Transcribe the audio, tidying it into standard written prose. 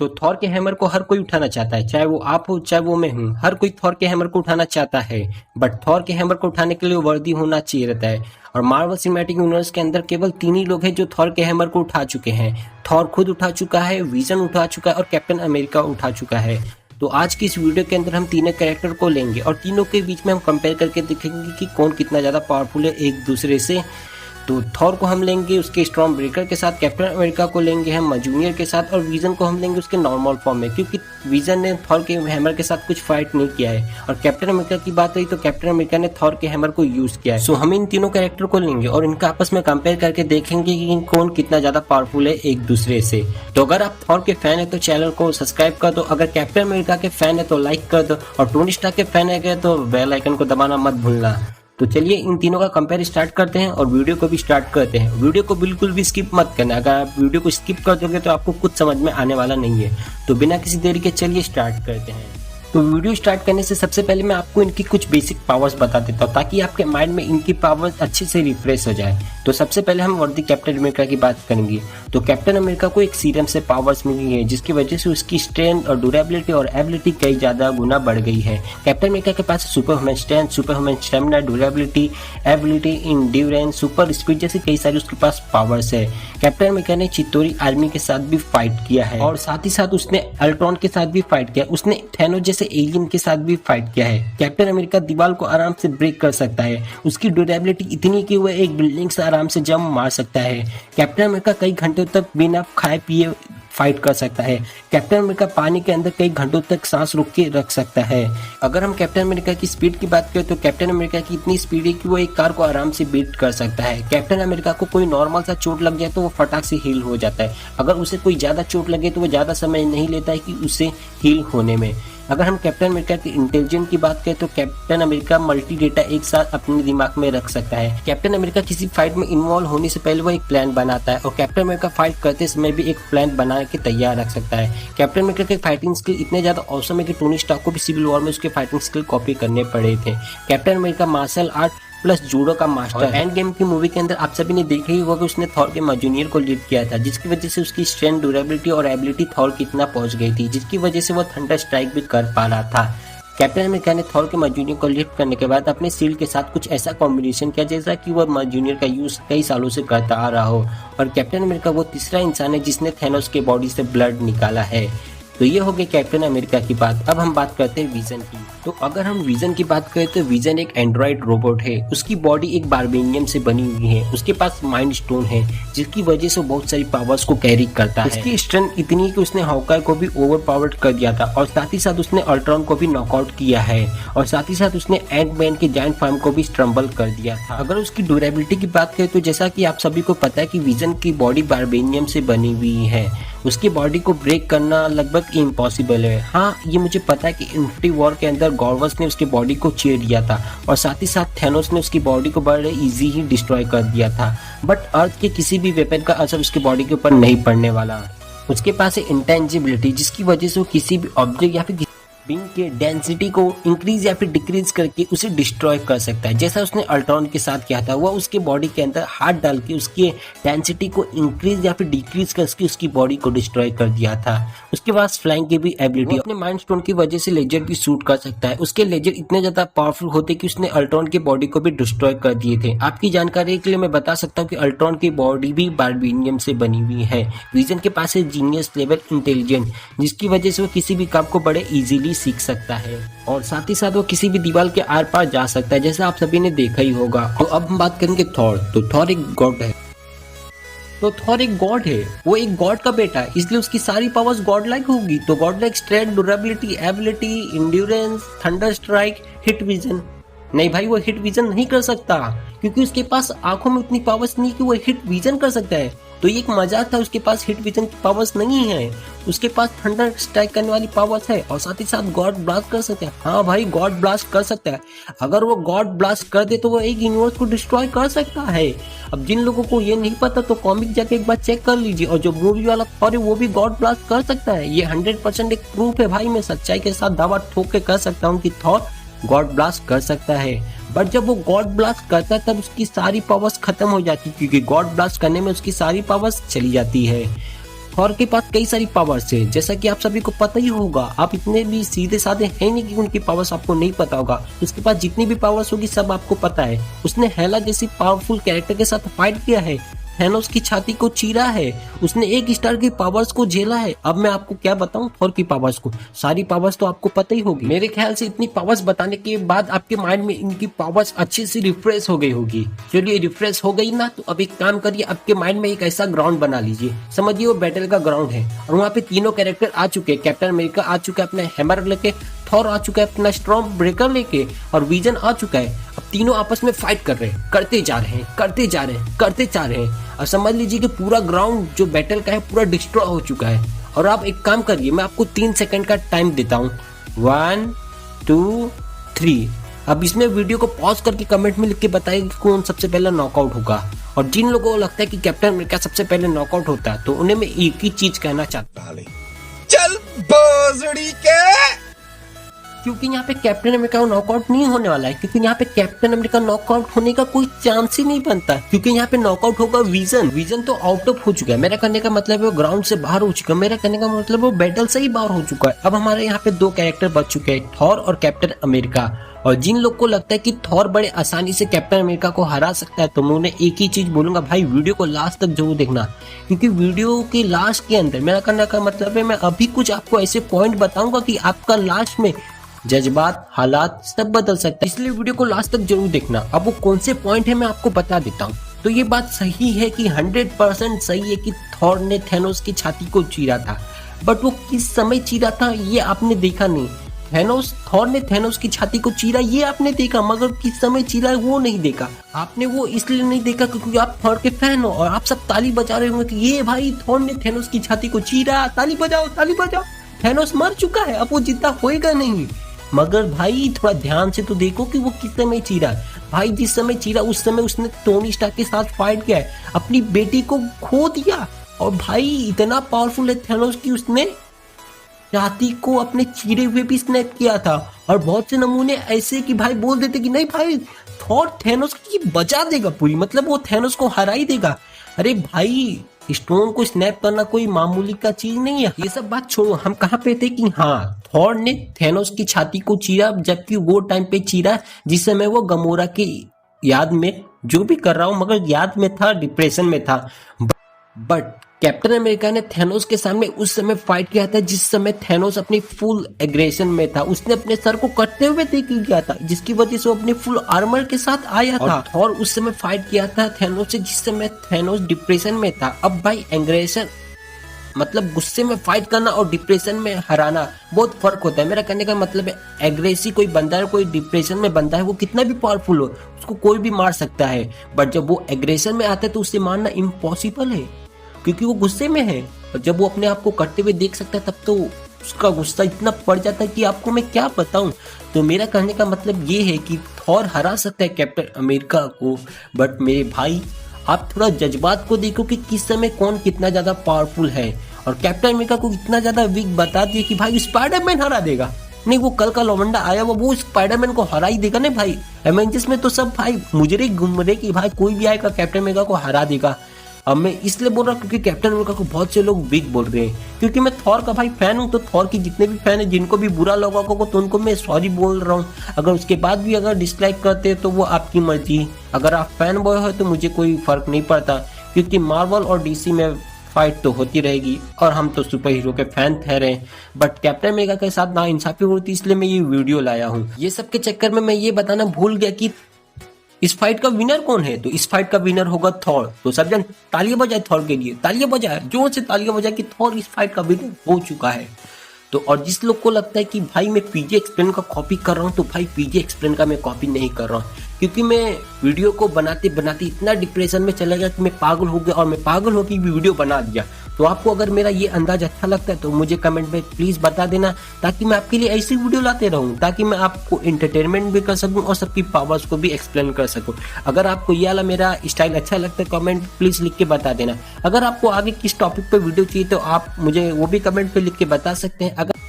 तो थॉर के हैमर को हर कोई उठाना चाहता है, चाहे वो आप हो चाहे वो मैं हूँ, हर कोई थॉर के हैमर को उठाना चाहता है। बट थॉर के हैमर को उठाने के लिए वर्दी होना चाहिए रहता है। और मार्वल सिनेमैटिक यूनिवर्स के अंदर केवल 3 ही लोग हैं जो थॉर के हैमर को उठा चुके हैं। थॉर खुद उठा चुका है, विजन उठा चुका है और कैप्टन अमेरिका उठा चुका है। तो आज की इस वीडियो के अंदर हम तीनों कैरेक्टर को लेंगे और तीनों के बीच में हम कंपेयर करके देखेंगे कि कौन कितना ज़्यादा पावरफुल है एक दूसरे से। तो थॉर को हम लेंगे उसके स्टॉर्म ब्रेकर के साथ, कैप्टन अमेरिका को लेंगे हम जूनियर के साथ और विजन को हम लेंगे उसके नॉर्मल फॉर्म में, क्योंकि विजन ने थॉर के हैमर के साथ कुछ फाइट नहीं किया है। और कैप्टन अमेरिका की बात रही तो कैप्टन अमेरिका ने थॉर के हैमर को यूज किया है। सो हम इन तीनों कैरेक्टर को लेंगे और इनका आपस में कंपेयर करके देखेंगे कि कौन कितना ज्यादा पावरफुल है एक दूसरे से। तो अगर आप थॉर के फैन है तो चैनल को सब्सक्राइब कर दो, अगर कैप्टन अमेरिका के फैन है तो लाइक कर दो और टोनी स्टार्क के फैन है तो बेल आइकन को दबाना मत भूलना। तो चलिए इन तीनों का कंपेयर स्टार्ट करते हैं और वीडियो को भी स्टार्ट करते हैं। वीडियो को बिल्कुल भी स्किप मत करना, अगर आप वीडियो को स्किप कर दोगे तो आपको कुछ समझ में आने वाला नहीं है। तो बिना किसी देरी के चलिए स्टार्ट करते हैं। तो वीडियो स्टार्ट करने से सबसे पहले मैं आपको इनकी कुछ बेसिक पावर्स बता देता हूँ ताकि आपके माइंड में इनकी पावर्स अच्छे से रिफ्रेश हो जाए। तो सबसे पहले हम वर्दी कैप्टन अमेरिका की बात करेंगे। तो कैप्टन अमेरिका को एक सीरम से पावर्स मिली है जिसकी वजह से उसकी स्ट्रेंथ और ड्यूरेबिलिटी और एबिलिटी कई ज्यादा गुना बढ़ गई है। कैप्टन अमेरिका के पास super human strength, super human stamina, durability, ability, endurance, super speed जैसे कई सारी उसके पास पावर्स है। कैप्टन अमेरिका ने चित्तौरी आर्मी के साथ भी फाइट किया है और साथ ही साथ उसने अल्ट्रॉन के साथ भी फाइट किया, उसने थैनोस जैसे एलियन के साथ भी फाइट किया है। कैप्टन अमेरिका दीवार को आराम से ब्रेक कर सकता है, उसकी ड्यूरेबिलिटी इतनी कि वह एक बिल्डिंग से आराम से जंप मार सकता है। कैप्टन अमेरिका कई घंटों तक बिना खाए पिए फाइट कर सकता है। कैप्टन अमेरिका पानी के अंदर कई घंटों तक सांस रोक के रख सकता है। अगर हम कैप्टन अमेरिका की स्पीड की बात करें तो कैप्टन अमेरिका की इतनी स्पीड है कि वो एक कार को आराम से बीट कर सकता है। कैप्टन अमेरिका को कोई नॉर्मल सा चोट लग जाए तो वो फटाक से हील हो जाता है। अगर उसे कोई ज्यादा चोट लगे तो वो ज्यादा समय नहीं लेता है कि उसे हील होने में। अगर हम कैप्टन अमेरिका के इंटेलिजेंस की बात करें तो कैप्टन अमेरिका मल्टी डेटा एक साथ अपने दिमाग में रख सकता है। कैप्टन अमेरिका किसी फाइट में इन्वॉल्व होने से पहले वो एक प्लान बनाता है और कैप्टन अमेरिका फाइट करते समय भी एक प्लान बना के तैयार रख सकता है। कैप्टन अमेरिका के फाइटिंग स्किल इतने ज्यादा औसम है कि टोनी स्टार्क को भी सिविल वॉर में उसके फाइटिंग स्किल कॉपी करने पड़े थे। Captain America martial art plus judo का मास्टर। एंड गेम की मूवी के अंदर आप सभी ने देखा ही होगा कि उसने थॉर के जूनियर को लीड किया था, जिसकी वजह से उसकी स्ट्रेंथ, ड्यूरेबिलिटी और एबिलिटी थॉर की इतना पहुंच गई थी, जिसकी वजह से वो थंडर स्ट्राइक भी कर पा रहा था। कैप्टन अमेरिका ने थॉर के जूनियर को लिफ्ट करने के बाद अपने शील्ड के साथ कुछ ऐसा कॉम्बिनेशन किया जैसा कि वह जूनियर का यूज कई सालों से करता आ रहा हो। और कैप्टन अमेरिका वो तीसरा इंसान है जिसने थैनोस के बॉडी से ब्लड निकाला है। तो ये हो गई कैप्टन अमेरिका की बात। अब हम बात करते हैं विजन की। तो अगर हम विजन की बात करें तो विजन एक एंड्रॉइड रोबोट है। उसकी बॉडी एक बार्बेनियम से बनी हुई है। उसके पास माइंड स्टोन है जिसकी वजह से बहुत सारी पावर्स को कैरी करता है। उसकी स्ट्रेंथ इतनी है कि उसने हॉकाई को भी ओवर पावर्ड कर दिया था और साथ ही साथ उसने अल्ट्रॉन को भी नॉकआउट किया है और साथ ही साथ उसने एंट-मैन के जायंट फॉर्म को भी स्ट्रम्बल कर दिया था। अगर उसकी ड्यूरेबिलिटी की बात करें तो जैसा कि आप सभी को पता है कि विजन की बॉडी बार्बेनियम से बनी हुई है, उसकी बॉडी को ब्रेक करना लगभग इम्पॉसिबल है। हाँ, ये मुझे पता है कि इन्फिनिटी वॉर के अंदर गॉर्वस ने उसकी बॉडी को चीर दिया था और साथ ही साथ थैनोस ने उसकी बॉडी को बड़े इजी ही डिस्ट्रॉय कर दिया था, बट अर्थ के किसी भी वेपन का असर उसकी बॉडी के ऊपर नहीं पड़ने वाला। उसके पास है इंटेंजिबिलिटी जिसकी वजह से वो किसी भी ऑब्जेक्ट या फिर बिंग के डेंसिटी को इंक्रीज या फिर डिक्रीज करके उसे डिस्ट्रॉय कर सकता है, जैसा उसने अल्ट्रॉन के साथ किया था। वह उसके बॉडी के अंदर हाथ डाल के उसके डेंसिटी को इंक्रीज या फिर डिक्रीज करके उसकी बॉडी को डिस्ट्रॉय कर दिया था। उसके पास फ्लाइंग की भी एबिलिटी, अपने माइंड स्टोन की वजह से लेजर भी शूट कर सकता है। उसके लेजर इतने ज्यादा पावरफुल होते कि उसने अल्ट्रॉन की बॉडी को भी डिस्ट्रॉय कर दिए थे। आपकी जानकारी के लिए मैं बता सकता हूँ कि अल्ट्रॉन की बॉडी भी बार्बेनियम से बनी हुई है। विजन के पास है जीनियस लेवल इंटेलिजेंस जिसकी वजह से वो किसी भी काम को बड़े इजीली सीख सकता है और साथ ही साथ वो किसी भी दीवार के आर पार जा सकता है, जैसा आप सभी ने देखा ही होगा। तो अब हम बात करेंगे थॉर। तो थॉर एक गॉड है। तो थॉर एक गॉड है, वो एक गॉड का बेटा है, इसलिए उसकी सारी पावर्स गॉड लाइक होगी। तो God like strength, durability, ability, endurance, thunder strike, hit vision. नहीं भाई, वो हिट विजन नहीं कर सकता क्योंकि उसके पास आंखों में उतनी पावर्स नहीं कि वो हिट विजन कर सकता है। तो ये एक मजाक था, उसके पास हिट विजन की पावर्स नहीं है। उसके पास थंडर स्ट्राइक करने वाली पावर्स है और साथ ही साथ गॉड ब्लास्ट कर सकता है। हाँ भाई, गॉड ब्लास्ट कर सकता है। अगर वो गॉड ब्लास्ट कर दे तो वो एक यूनिवर्स को डिस्ट्रॉय कर सकता है। अब जिन लोगों को ये नहीं पता तो कॉमिक जाके एक बार चेक कर लीजिए। और जो मूवी वाला थॉर है वो भी गॉड ब्लास्ट कर सकता है। ये 100% एक प्रूफ है भाई, मैं सच्चाई के साथ दावा ठोक के कर सकता हूँ कि थॉर गॉड ब्लास्ट कर सकता है। बट जब वो गॉड ब्लास्ट करता है तब उसकी सारी पावर्स खत्म हो जाती है क्योंकि गॉड ब्लास्ट करने में उसकी सारी पावर्स चली जाती है। थॉर के पास कई सारी पावर्स है, जैसा कि आप सभी को पता ही होगा। आप इतने भी सीधे साधे हैं नहीं कि उनकी पावर्स आपको नहीं पता होगा। उसके पास जितनी भी पावर्स होगी सब आपको पता है। उसने हेला जैसी पावरफुल कैरेक्टर के साथ फाइट किया है, थैनोस की छाती को चीरा है, उसने एक स्टार की पावर्स को झेला है। अब मैं आपको क्या बताऊं थॉर की पावर्स को, सारी पावर्स तो आपको पता ही होगी। मेरे ख्याल से इतनी पावर्स बताने के बाद आपके माइंड में इनकी पावर्स अच्छी से रिफ्रेश हो गई होगी। चलिए रिफ्रेश हो गई ना, तो अब एक काम करिए, आपके माइंड में एक ऐसा ग्राउंड बना लीजिए, समझिए वो बैटल का ग्राउंड है, और वहाँ पे तीनों कैरेक्टर आ चुके हैं। कैप्टन अमेरिका आ चुका है अपने हैमर लेके, थॉर आ चुका है अपना स्टॉर्म ब्रेकर लेके, और विजन आ चुका है। अब तीनों आपस में फाइट कर रहे हैं, करते जा रहे हैं, करते जा रहे हैं, करते जा रहे हैं, और समझ लीजिए कि पूरा ग्राउंड जो बैटल का है पूरा डिस्ट्रॉय हो चुका है। और आप एक काम करिए, मैं आपको 3 सेकंड का टाइम देता हूँ, 1 2 3। अब इसमें वीडियो को पॉज करके कमेंट में लिख के बताइए कि कौन सबसे पहले नॉकआउट होगा। और जिन लोगों को लगता है कि कैप्टन अमेरिका सबसे पहले नॉकआउट होता है, तो उन्हें मैं एक ही चीज कहना चाहता हूँ, चल बोजड़ी के, क्योंकि यहाँ पे कैप्टन अमेरिका नॉकआउट नहीं होने वाला है, क्योंकि यहाँ पे कैप्टन अमेरिका नॉकआउट होने का कोई चांस ही नहीं बनता, क्योंकि यहाँ पे नॉकआउट होगा विजन। विजन तो आउट ऑफ हो चुका है, मेरा कहने का मतलब है वो ग्राउंड से बाहर हो चुका है, मेरा कहने का मतलब वो बैटल से ही बाहर हो चुका है। अब हमारे यहाँ पे 2 कैरेक्टर बच चुके हैं, थॉर और कैप्टन अमेरिका। और जिन लोग को लगता है कि थॉर बड़े आसानी से कैप्टन अमेरिका को हरा सकता है, तो मैं उन्हें एक ही चीज बोलूंगा, भाई वीडियो को लास्ट तक जरूर देखना, क्योंकि वीडियो के लास्ट के अंदर मेरा कहने का मतलब है मैं अभी कुछ आपको ऐसे पॉइंट बताऊंगा कि आपका लास्ट में जज्बात हालात सब बदल सकता है, इसलिए वीडियो को लास्ट तक जरूर देखना। अब वो कौन से पॉइंट है मैं आपको बता देता हूँ। तो ये बात सही है कि 100% सही है कि थॉर ने थैनोस की छाती को चीरा था, बट वो किस समय चीरा था ये आपने देखा नहीं। थॉर ने थैनोस की छाती को चीरा ये आपने देखा, मगर किस समय चीरा वो नहीं देखा। आपने वो इसलिए नहीं देखा क्योंकि आप थॉर के फैन हो और आप सब ताली बजा रहे होंगे कि ये भाई थॉर ने थैनोस की छाती को चीरा, ताली बजाओ ताली बजाओ। थैनोस मर चुका है, अब वो जिंदा होएगा नहीं। मगर भाई थोड़ा ध्यान से तो देखो कि वो किस समय चीरा। भाई जिस समय चीरा उस समय उसने टोनी स्टार्क के साथ फाइट किया है, अपनी बेटी को खो दिया। और भाई इतना पावरफुल है थैनोस कि उसने छाती को अपने चीरे हुए भी स्नैप किया था। और बहुत से नमूने ऐसे कि भाई बोल देते कि नहीं भाई थॉर थैनोस की बचा देगा पूरी, मतलब वो थैनोस को हरा ही देगा। अरे भाई स्टोन को स्नैप करना कोई मामूली का चीज नहीं है। ये सब बात छोड़ो, हम कहाँ पे थे कि हाँ थॉर ने थैनोस की छाती को चीरा, जबकि वो टाइम पे चीरा जिस समय वो गमोरा की याद में जो भी कर रहा हूँ, मगर याद में था, डिप्रेशन में था। बट कैप्टन अमेरिका ने थैनोस के सामने उस समय फाइट किया था जिस समय थैनोस अपनी फुल एग्रेशन में था। उसने अपने सर को कटते हुए देख लिया था, जिसकी वजह से वो अपनी फुल आर्मर के साथ आया था। और उस समय फाइट किया था थैनोस से जिस समय थैनोस डिप्रेशन में था। अब भाई एग्रेशन मतलब गुस्से में फाइट करना और डिप्रेशन में हराना बहुत फर्क होता है। मेरा कहने का मतलब है एग्रेसिव कोई बंदा है, कोई डिप्रेशन में बंदा है, वो कितना भी पावरफुल हो उसको कोई भी मार सकता है। बट जब वो एग्रेशन में आता है तो उसे मारना इम्पॉसिबल है, क्योंकि वो गुस्से में है। और जब वो अपने आप को कटते हुए देख सकता है तब तो उसका गुस्सा इतना पड़ जाता है कि आपको मैं क्या बताऊं। तो मेरा कहने का मतलब ये है कि थॉर हरा सकता है कैप्टन अमेरिका को, बट मेरे भाई आप थोड़ा जज्बात को देखो कि किस समय कौन कितना ज्यादा पावरफुल है। और कैप्टन अमेरिका को इतना ज्यादा वीक बता दिया कि भाई स्पाइडरमैन हरा देगा। नहीं, वो कल का लवंडा आया वो स्पाइडरमैन को हरा ही देगा ना भाई। एवेंजर्स में तो सब भाई मुजरे घूम रहे कि भाई कोई भी आएगा कैप्टन अमेरिका को हरा देगा। अब मैं इसलिए बोल रहा हूँ क्योंकि कैप्टन अमेरिका को बहुत से लोग वीक बोल रहे हैं, क्योंकि मैं थॉर का भाई फैन हूँ। तो थॉर की जितने भी फैन है जिनको भी बुरा लगा होगा तो उनको मैं सॉरी बोल रहा हूँ। अगर उसके बाद भी अगर डिसलाइक करते हैं तो वो आपकी मर्जी। अगर आप फैन बॉय हो तो मुझे कोई फर्क नहीं पड़ता, क्योंकि मार्वल और डीसी में फाइट तो होती रहेगी और हम तो सुपर हीरो के फैन ठहरे। बट कैप्टन अमेरिका के साथ ना इंसाफी होती, इसलिए मैं ये वीडियो लाया हूँ। ये सब के चक्कर में मैं ये बताना भूल गया कि इस फाइट का विनर कौन है। तो इस फाइट का विनर होगा थॉर। तो सब जन तालियां बजाए थॉर के लिए, तालियां बजाए जोर से, तालियां बजाए कि थॉर इस फाइट का विनर हो चुका है। तो और जिस लोग को लगता है कि भाई मैं पीजे एक्सप्लेन का कॉपी कर रहा हूँ, तो भाई पीजे एक्सप्लेन का मैं कॉपी नहीं कर रहा हूँ, क्योंकि मैं वीडियो को बनाते बनाते इतना डिप्रेशन में चला गया कि मैं पागल हो गया और मैं पागल होकर वीडियो बना दिया। तो आपको अगर मेरा ये अंदाज अच्छा लगता है तो मुझे कमेंट में प्लीज बता देना, ताकि मैं आपके लिए ऐसी वीडियो लाते रहूं, ताकि मैं आपको एंटरटेनमेंट भी कर सकूं और सबकी पावर्स को भी एक्सप्लेन कर सकूं। अगर आपको ये वाला मेरा स्टाइल अच्छा लगता है कमेंट प्लीज लिख के बता देना। अगर आपको आगे किस टॉपिक पे वीडियो चाहिए तो आप मुझे वो भी कमेंट पे लिख के बता सकते हैं। अगर